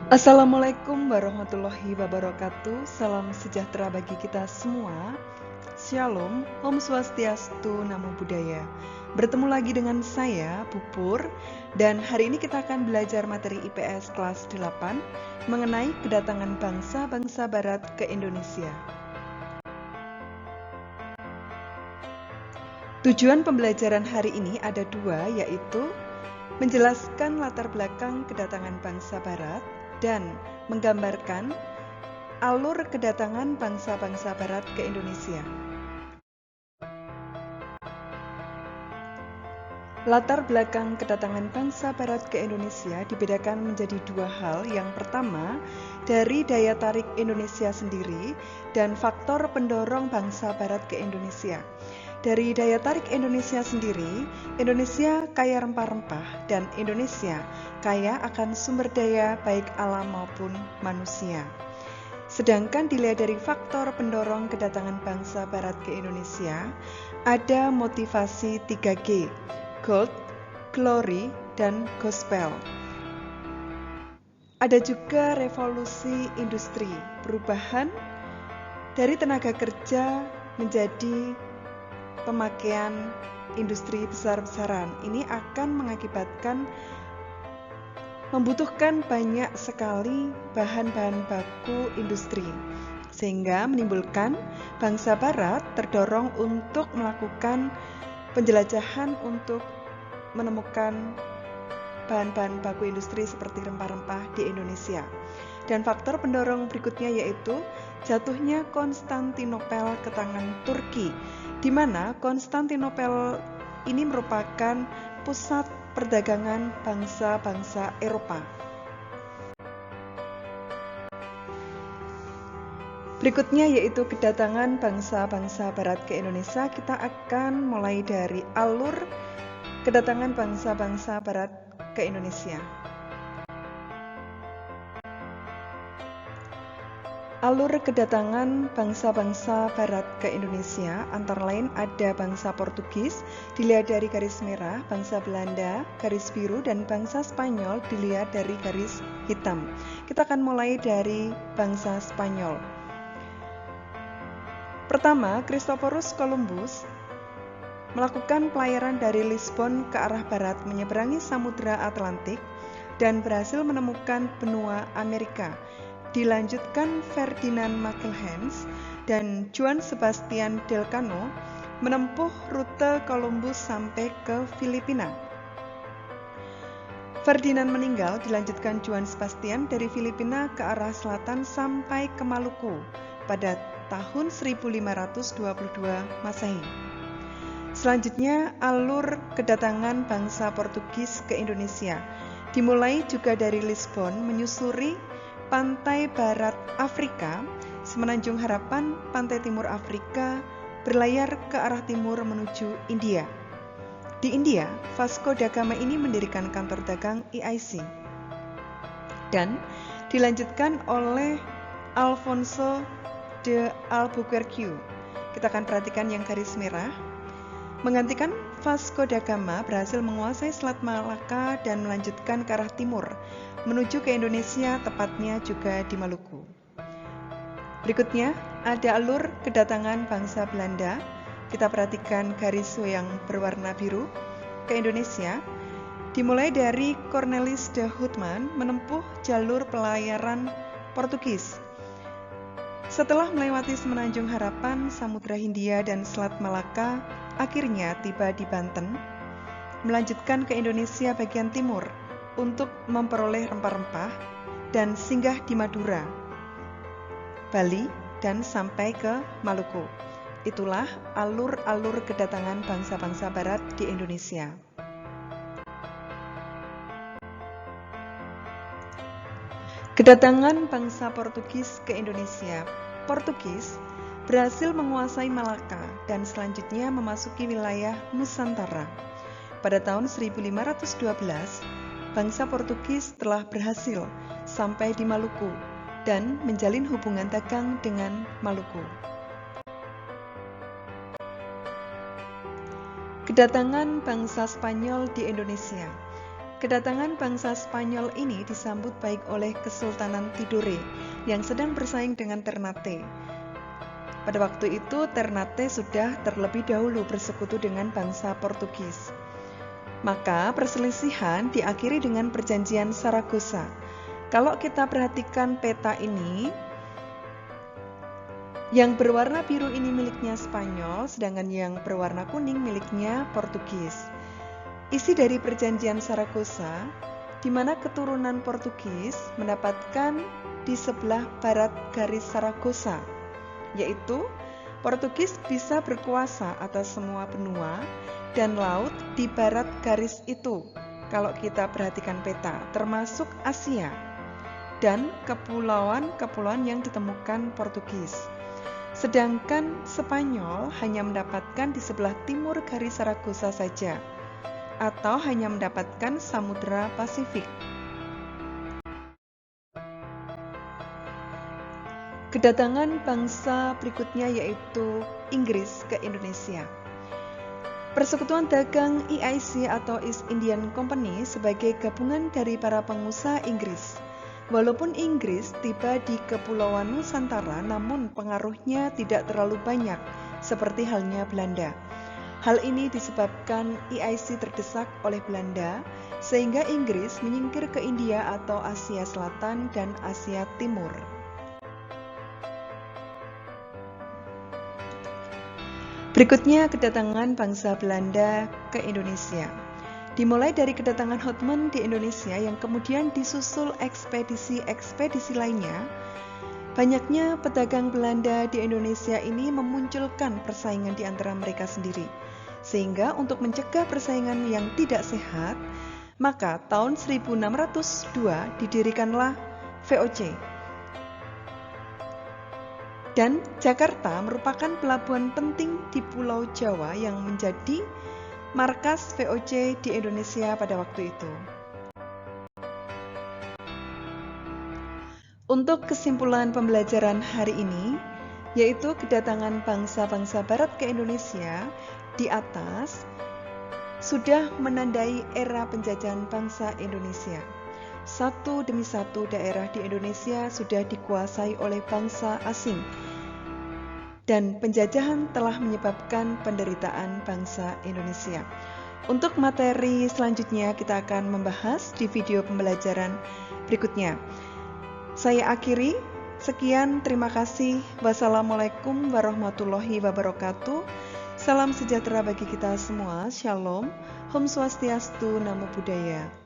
Assalamualaikum warahmatullahi wabarakatuh. Salam sejahtera bagi kita semua. Shalom, Om Swastiastu, Namo Buddhaya. Bertemu lagi dengan saya, Pupur, dan hari ini kita akan belajar materi IPS kelas 8 mengenai kedatangan bangsa-bangsa Barat ke Indonesia. Tujuan pembelajaran hari ini ada dua, yaitu menjelaskan latar belakang kedatangan bangsa Barat dan menggambarkan alur kedatangan bangsa-bangsa Barat ke Indonesia. Latar belakang kedatangan bangsa Barat ke Indonesia dibedakan menjadi dua hal. Yang pertama, dari daya tarik Indonesia sendiri dan faktor pendorong bangsa Barat ke Indonesia. Dari daya tarik Indonesia sendiri, Indonesia kaya rempah-rempah dan Indonesia kaya akan sumber daya baik alam maupun manusia. Sedangkan dilihat dari faktor pendorong kedatangan bangsa Barat ke Indonesia, ada motivasi 3G, Gold, Glory, dan Gospel. Ada juga revolusi industri, perubahan dari tenaga kerja menjadi pemakaian industri besar-besaran. Ini akan mengakibatkan membutuhkan banyak sekali bahan-bahan baku industri, sehingga menimbulkan bangsa Barat terdorong untuk melakukan penjelajahan untuk menemukan bahan-bahan baku industri seperti rempah-rempah di Indonesia. Dan faktor pendorong berikutnya yaitu jatuhnya Konstantinopel ke tangan Turki, di mana Konstantinopel ini merupakan pusat perdagangan bangsa-bangsa Eropa. Berikutnya yaitu kedatangan bangsa-bangsa Barat ke Indonesia. Kita akan mulai dari alur kedatangan bangsa-bangsa Barat ke Indonesia. Alur kedatangan bangsa-bangsa Barat ke Indonesia antara lain ada bangsa Portugis dilihat dari garis merah, bangsa Belanda garis biru, dan bangsa Spanyol dilihat dari garis hitam. Kita akan mulai dari bangsa Spanyol. Pertama, Christophorus Columbus melakukan pelayaran dari Lisbon ke arah barat menyeberangi Samudra Atlantik dan berhasil menemukan benua Amerika. Dilanjutkan Ferdinand Magellan dan Juan Sebastian Elcano menempuh rute Columbus sampai ke Filipina. Ferdinand meninggal, dilanjutkan Juan Sebastian dari Filipina ke arah selatan sampai ke Maluku pada tahun 1522 Masehi. Selanjutnya, alur kedatangan bangsa Portugis ke Indonesia dimulai juga dari Lisbon, menyusuri pantai barat Afrika, Semenanjung Harapan, pantai timur Afrika, berlayar ke arah timur menuju India. Di India, Vasco da Gama ini mendirikan kantor dagang EIC dan dilanjutkan oleh Alfonso de Albuquerque. Kita akan perhatikan yang garis merah. Menggantikan Vasco da Gama berhasil menguasai Selat Malaka dan melanjutkan ke arah timur menuju ke Indonesia, tepatnya juga di Maluku. Berikutnya ada alur kedatangan bangsa Belanda. Kita perhatikan garis yang berwarna biru ke Indonesia. Dimulai dari Cornelis de Houtman menempuh jalur pelayaran Portugis. Setelah melewati Semenanjung Harapan, Samudra Hindia, dan Selat Malaka, akhirnya tiba di Banten, melanjutkan ke Indonesia bagian timur untuk memperoleh rempah-rempah dan singgah di Madura, Bali, dan sampai ke Maluku. Itulah alur-alur kedatangan bangsa-bangsa Barat di Indonesia. Kedatangan bangsa Portugis ke Indonesia. Portugis berhasil menguasai Malaka dan selanjutnya memasuki wilayah Nusantara. Pada tahun 1512, bangsa Portugis telah berhasil sampai di Maluku dan menjalin hubungan dagang dengan Maluku. Kedatangan bangsa Spanyol di Indonesia. Kedatangan bangsa Spanyol ini disambut baik oleh Kesultanan Tidore yang sedang bersaing dengan Ternate. Pada waktu itu Ternate sudah terlebih dahulu bersekutu dengan bangsa Portugis. Maka perselisihan diakhiri dengan perjanjian Saragossa. Kalau kita perhatikan peta ini, yang berwarna biru ini miliknya Spanyol, sedangkan yang berwarna kuning miliknya Portugis. Isi dari perjanjian Saragossa, di mana keturunan Portugis mendapatkan di sebelah barat garis Saragossa, yaitu Portugis bisa berkuasa atas semua benua dan laut di barat garis itu. Kalau kita perhatikan peta, termasuk Asia dan kepulauan-kepulauan yang ditemukan Portugis. Sedangkan Spanyol hanya mendapatkan di sebelah timur garis Saragossa saja, atau hanya mendapatkan Samudra Pasifik. Kedatangan bangsa berikutnya yaitu Inggris ke Indonesia. Persekutuan Dagang EIC atau East Indian Company sebagai gabungan dari para pengusaha Inggris. Walaupun Inggris tiba di Kepulauan Nusantara, namun pengaruhnya tidak terlalu banyak, seperti halnya Belanda. Hal ini disebabkan EIC terdesak oleh Belanda, sehingga Inggris menyingkir ke India atau Asia Selatan dan Asia Timur. Berikutnya kedatangan bangsa Belanda ke Indonesia. Dimulai dari kedatangan Houtman di Indonesia yang kemudian disusul ekspedisi-ekspedisi lainnya, banyaknya pedagang Belanda di Indonesia ini memunculkan persaingan di antara mereka sendiri. Sehingga untuk mencegah persaingan yang tidak sehat, maka tahun 1602 didirikanlah VOC. Dan Jakarta merupakan pelabuhan penting di Pulau Jawa yang menjadi markas VOC di Indonesia pada waktu itu. Untuk kesimpulan pembelajaran hari ini, yaitu kedatangan bangsa-bangsa Barat ke Indonesia di atas sudah menandai era penjajahan bangsa Indonesia. Satu demi satu daerah di Indonesia sudah dikuasai oleh bangsa asing, dan penjajahan telah menyebabkan penderitaan bangsa Indonesia. Untuk materi selanjutnya kita akan membahas di video pembelajaran berikutnya. Saya akhiri. Sekian, terima kasih. Wassalamualaikum warahmatullahi wabarakatuh. Salam sejahtera bagi kita semua. Shalom. Om Swastiastu, Namo Buddhaya.